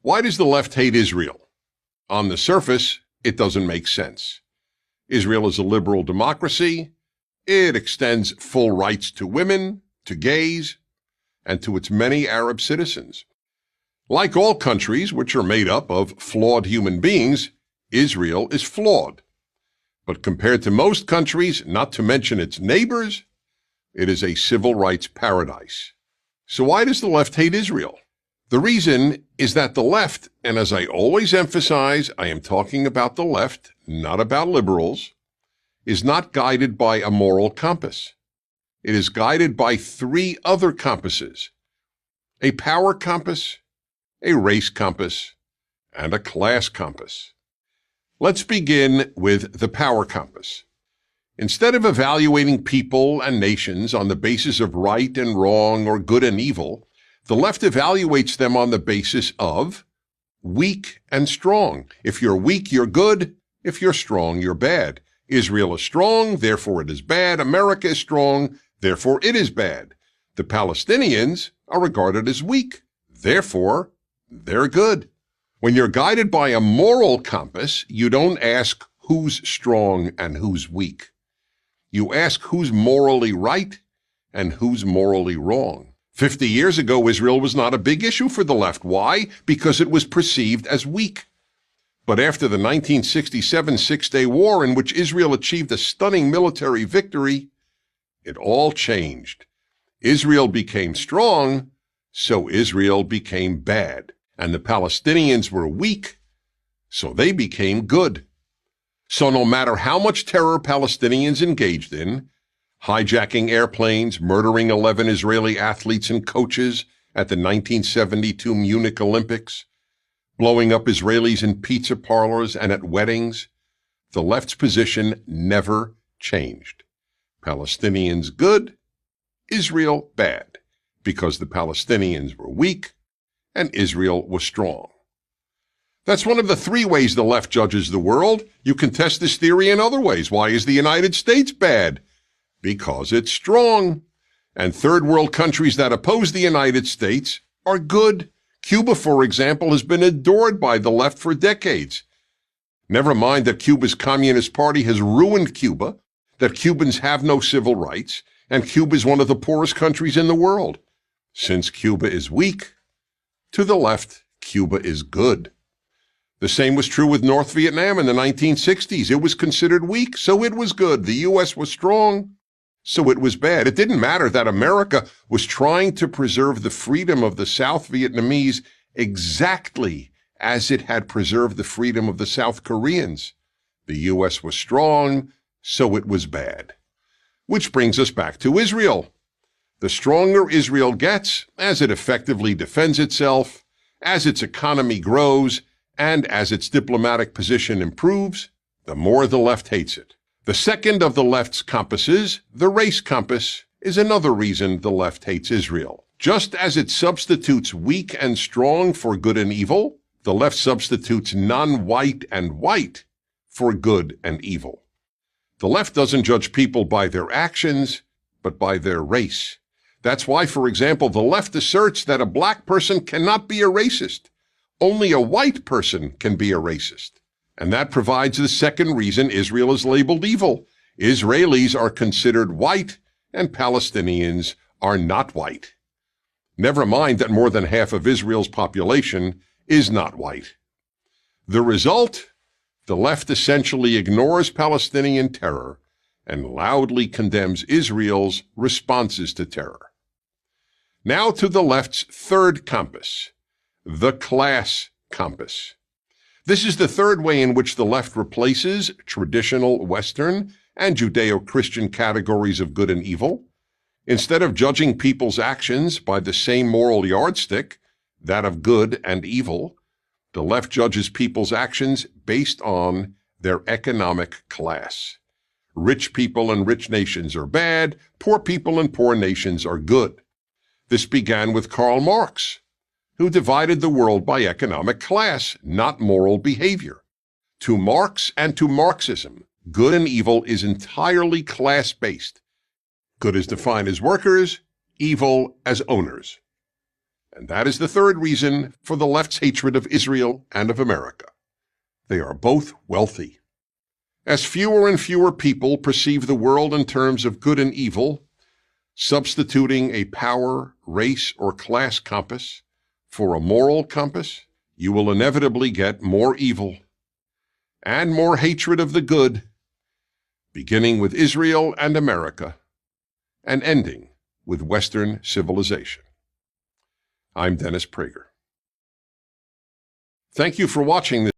Why does the left hate Israel? On the surface, it doesn't make sense. Israel is a liberal democracy. It extends full rights to women, to gays, and to its many Arab citizens. Like all countries which are made up of flawed human beings, Israel is flawed. But compared to most countries, not to mention its neighbors, it is a civil rights paradise. So why does the left hate Israel? The reason is that the left, and as I always emphasize, I am talking about the left, not about liberals, is not guided by a moral compass. It is guided by three other compasses: a power compass, a race compass, and a class compass. Let's begin with the power compass. Instead of evaluating people and nations on the basis of right and wrong or good and evil, the left evaluates them on the basis of weak and strong. If you're weak, you're good. If you're strong, you're bad. Israel is strong, therefore it is bad. America is strong, therefore it is bad. The Palestinians are regarded as weak, therefore they're good. When you're guided by a moral compass, you don't ask who's strong and who's weak. You ask who's morally right and who's morally wrong. 50 years ago, Israel was not a big issue for the left. Why? Because it was perceived as weak. But after the 1967 Six-Day War, in which Israel achieved a stunning military victory, it all changed. Israel became strong, so Israel became bad. And the Palestinians were weak, so they became good. So no matter how much terror Palestinians engaged in, hijacking airplanes, murdering 11 Israeli athletes and coaches at the 1972 Munich Olympics, blowing up Israelis in pizza parlors and at weddings, the left's position never changed. Palestinians good, Israel bad, because the Palestinians were weak and Israel was strong. That's one of the three ways the left judges the world. You can test this theory in other ways. Why is the United States bad? Because it's strong. And third world countries that oppose the United States are good. Cuba, for example, has been adored by the left for decades. Never mind that Cuba's Communist Party has ruined Cuba, that Cubans have no civil rights, and Cuba is one of the poorest countries in the world. Since Cuba is weak, to the left, Cuba is good. The same was true with North Vietnam in the 1960s. It was considered weak, so it was good. The U.S. was strong, so it was bad. It didn't matter that America was trying to preserve the freedom of the South Vietnamese exactly as it had preserved the freedom of the South Koreans. The U.S. was strong, so it was bad. Which brings us back to Israel. The stronger Israel gets, as it effectively defends itself, as its economy grows, and as its diplomatic position improves, the more the left hates it. The second of the left's compasses, the race compass, is another reason the left hates Israel. Just as it substitutes weak and strong for good and evil, the left substitutes non-white and white for good and evil. The left doesn't judge people by their actions, but by their race. That's why, for example, the left asserts that a black person cannot be a racist. Only a white person can be a racist. And that provides the second reason Israel is labeled evil. Israelis are considered white, and Palestinians are not white. Never mind that more than half of Israel's population is not white. The result? The left essentially ignores Palestinian terror and loudly condemns Israel's responses to terror. Now to the left's third compass, the class compass. This is the third way in which the left replaces traditional Western and Judeo-Christian categories of good and evil. Instead of judging people's actions by the same moral yardstick, that of good and evil, the left judges people's actions based on their economic class. Rich people in rich nations are bad, poor people in poor nations are good. This began with Karl Marx, who divided the world by economic class, not moral behavior. To Marx and to Marxism, good and evil is entirely class-based. Good is defined as workers, evil as owners. And that is the third reason for the left's hatred of Israel and of America. They are both wealthy. As fewer and fewer people perceive the world in terms of good and evil, substituting a power, race, or class compass for a moral compass, you will inevitably get more evil and more hatred of the good, beginning with Israel and America and ending with Western civilization. I'm Dennis Prager. Thank you for watching this